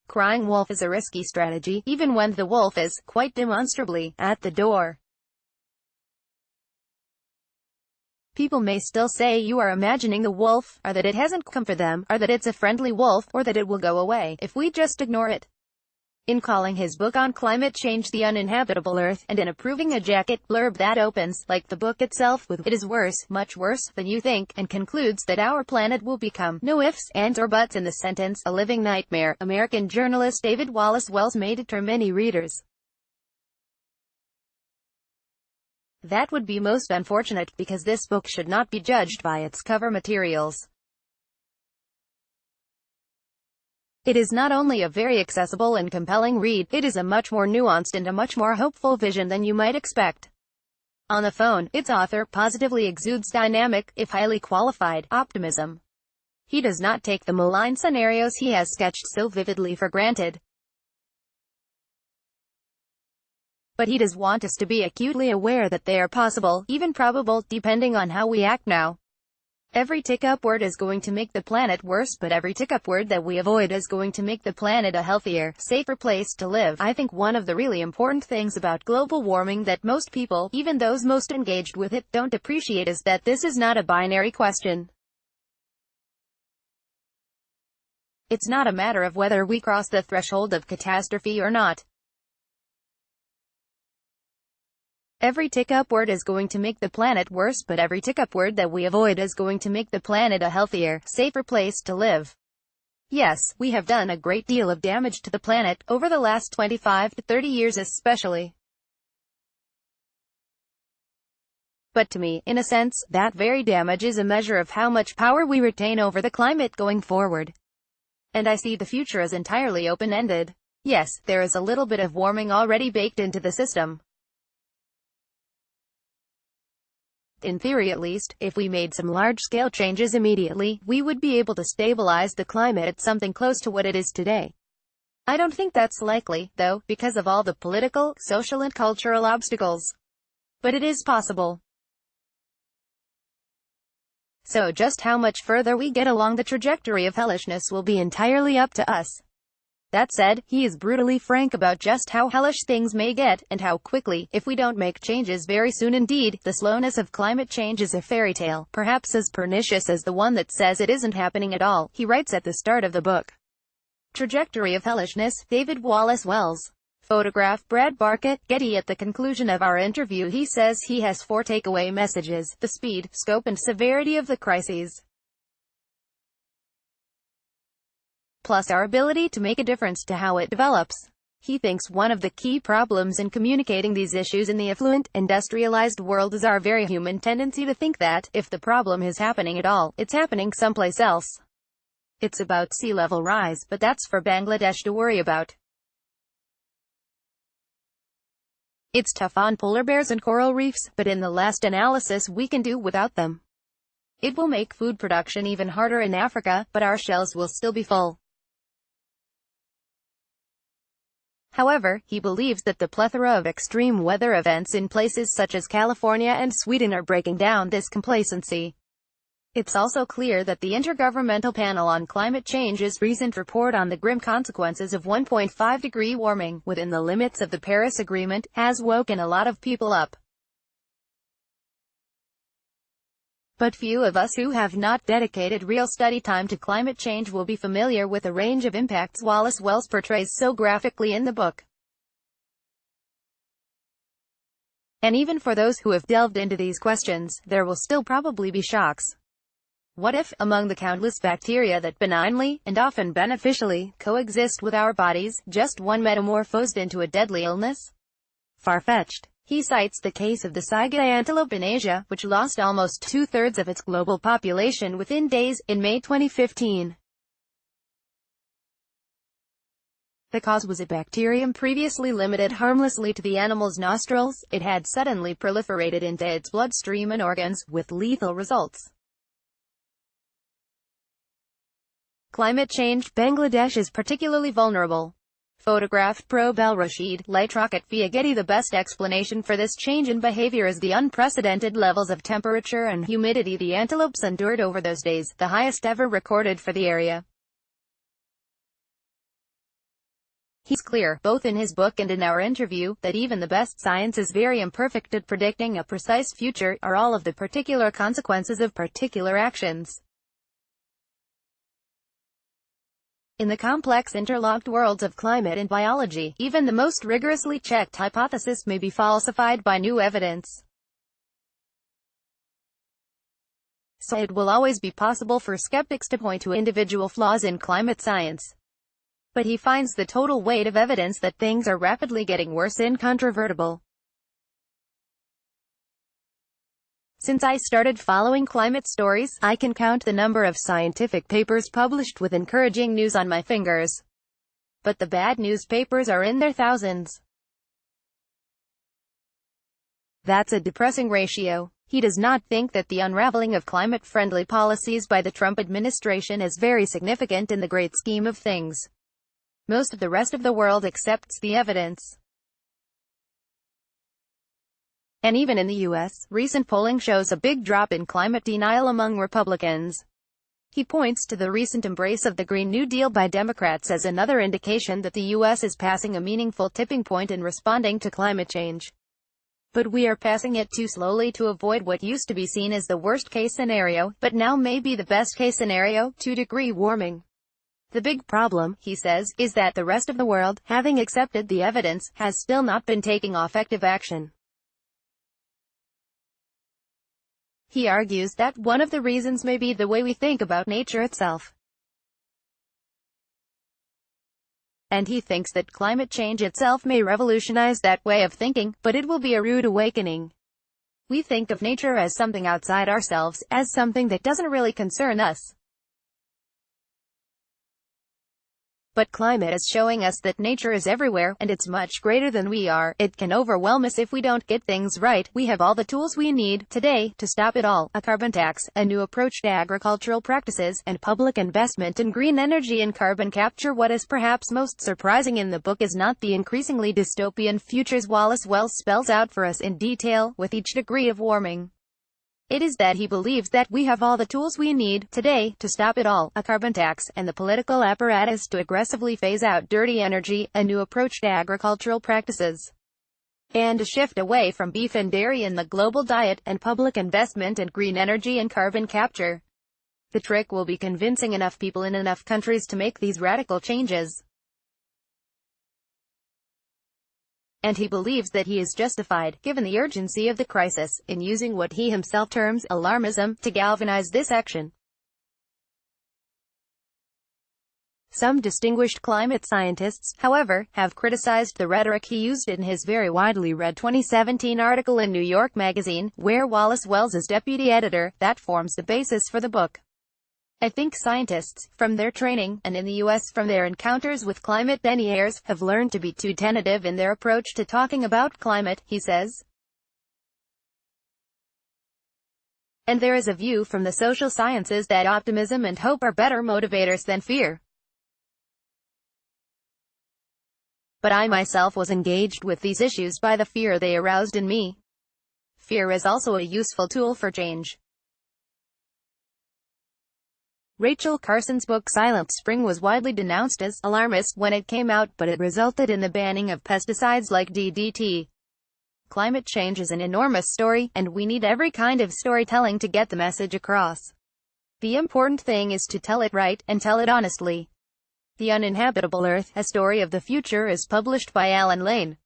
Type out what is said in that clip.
Crying wolf is a risky strategy, even when the wolf is, quite demonstrably, at the door. People may still say you are imagining the wolf, or that it hasn't come for them, or that it's a friendly wolf, or that it will go away if we just ignore it. In calling his book on climate change The Uninhabitable Earth, and in approving a jacket blurb that opens, like the book itself, with "It is worse, much worse, than you think," and concludes that our planet will become, no ifs, ands or buts in the sentence, a living nightmare, American journalist David Wallace Wells may deter many readers. That would be most unfortunate, because this book should not be judged by its cover materials. It is not only a very accessible and compelling read, it is a much more nuanced and a much more hopeful vision than you might expect. On the phone, its author positively exudes dynamic, if highly qualified, optimism. He does not take the malign scenarios he has sketched so vividly for granted. But he does want us to be acutely aware that they are possible, even probable, depending on how we act now. Every tick upward is going to make the planet worse, but every tick upward that we avoid is going to make the planet a healthier, safer place to live. I think one of the really important things about global warming that most people, even those most engaged with it, don't appreciate is that this is not a binary question. It's not a matter of whether we cross the threshold of catastrophe or not. Every tick upward is going to make the planet worse, but every tick upward that we avoid is going to make the planet a healthier, safer place to live. Yes, we have done a great deal of damage to the planet, over the last 25 to 30 years especially. But to me, in a sense, that very damage is a measure of how much power we retain over the climate going forward. And I see the future as entirely open-ended. Yes, there is a little bit of warming already baked into the system. In theory at least, if we made some large-scale changes immediately, we would be able to stabilize the climate at something close to what it is today. I don't think that's likely, though, because of all the political, social and cultural obstacles. But it is possible. So just how much further we get along the trajectory of hellishness will be entirely up to us. That said, he is brutally frank about just how hellish things may get, and how quickly, if we don't make changes very soon indeed. The slowness of climate change is a fairy tale, perhaps as pernicious as the one that says it isn't happening at all, he writes at the start of the book. Trajectory of hellishness, David Wallace Wells. Photograph, Brad Barkett, Getty. At the conclusion of our interview he says he has 4 takeaway messages: the speed, scope and severity of the crises, plus our ability to make a difference to how it develops. He thinks one of the key problems in communicating these issues in the affluent, industrialized world is our very human tendency to think that, if the problem is happening at all, it's happening someplace else. It's about sea level rise, but that's for Bangladesh to worry about. It's tough on polar bears and coral reefs, but in the last analysis we can do without them. It will make food production even harder in Africa, but our shelves will still be full. However, he believes that the plethora of extreme weather events in places such as California and Sweden are breaking down this complacency. It's also clear that the Intergovernmental Panel on Climate Change's recent report on the grim consequences of 1.5-degree warming, within the limits of the Paris Agreement, has woken a lot of people up. But few of us who have not dedicated real study time to climate change will be familiar with the range of impacts Wallace Wells portrays so graphically in the book. And even for those who have delved into these questions, there will still probably be shocks. What if, among the countless bacteria that benignly, and often beneficially, coexist with our bodies, just one metamorphosed into a deadly illness? Far-fetched. He cites the case of the saiga antelope in Asia, which lost almost 2/3 of its global population within days, in May 2015. The cause was a bacterium previously limited harmlessly to the animal's nostrils. It had suddenly proliferated into its bloodstream and organs, with lethal results. Climate change. Bangladesh is particularly vulnerable. photographed probe Al-Rashid light rocket via Getty. The best explanation for this change in behavior is the unprecedented levels of temperature and humidity the antelopes endured over those days, the highest ever recorded for the area. He's clear, both in his book and in our interview, that even the best science is very imperfect at predicting a precise future, or all of the particular consequences of particular actions. In the complex interlocked worlds of climate and biology, even the most rigorously checked hypothesis may be falsified by new evidence. So it will always be possible for skeptics to point to individual flaws in climate science. But he finds the total weight of evidence that things are rapidly getting worse incontrovertible. Since I started following climate stories, I can count the number of scientific papers published with encouraging news on my fingers. But the bad newspapers are in their thousands. That's a depressing ratio. He does not think that the unraveling of climate-friendly policies by the Trump administration is very significant in the great scheme of things. Most of the rest of the world accepts the evidence. And even in the U.S., recent polling shows a big drop in climate denial among Republicans. He points to the recent embrace of the Green New Deal by Democrats as another indication that the U.S. is passing a meaningful tipping point in responding to climate change. But we are passing it too slowly to avoid what used to be seen as the worst-case scenario, but now may be the best-case scenario, 2-degree warming. The big problem, he says, is that the rest of the world, having accepted the evidence, has still not been taking effective action. He argues that one of the reasons may be the way we think about nature itself. And he thinks that climate change itself may revolutionize that way of thinking, but it will be a rude awakening. We think of nature as something outside ourselves, as something that doesn't really concern us. But climate is showing us that nature is everywhere, and it's much greater than we are. It can overwhelm us if we don't get things right. We have all the tools we need today to stop it all: a carbon tax, a new approach to agricultural practices, and public investment in green energy and carbon capture. What is perhaps most surprising in the book is not the increasingly dystopian futures Wallace Wells spells out for us in detail, with each degree of warming. It is that he believes that we have all the tools we need today to stop it all: a carbon tax, and the political apparatus to aggressively phase out dirty energy, a new approach to agricultural practices, and a shift away from beef and dairy in the global diet, and public investment in green energy and carbon capture. The trick will be convincing enough people in enough countries to make these radical changes. And he believes that he is justified, given the urgency of the crisis, in using what he himself terms alarmism to galvanize this action. Some distinguished climate scientists, however, have criticized the rhetoric he used in his very widely read 2017 article in New York Magazine, where Wallace Wells is deputy editor, that forms the basis for the book. I think scientists, from their training, and in the U.S. from their encounters with climate deniers, have learned to be too tentative in their approach to talking about climate, he says. And there is a view from the social sciences that optimism and hope are better motivators than fear. But I myself was engaged with these issues by the fear they aroused in me. Fear is also a useful tool for change. Rachel Carson's book Silent Spring was widely denounced as alarmist when it came out, but it resulted in the banning of pesticides like DDT. Climate change is an enormous story, and we need every kind of storytelling to get the message across. The important thing is to tell it right, and tell it honestly. The Uninhabitable Earth, A Story of the Future is published by Alan Lane.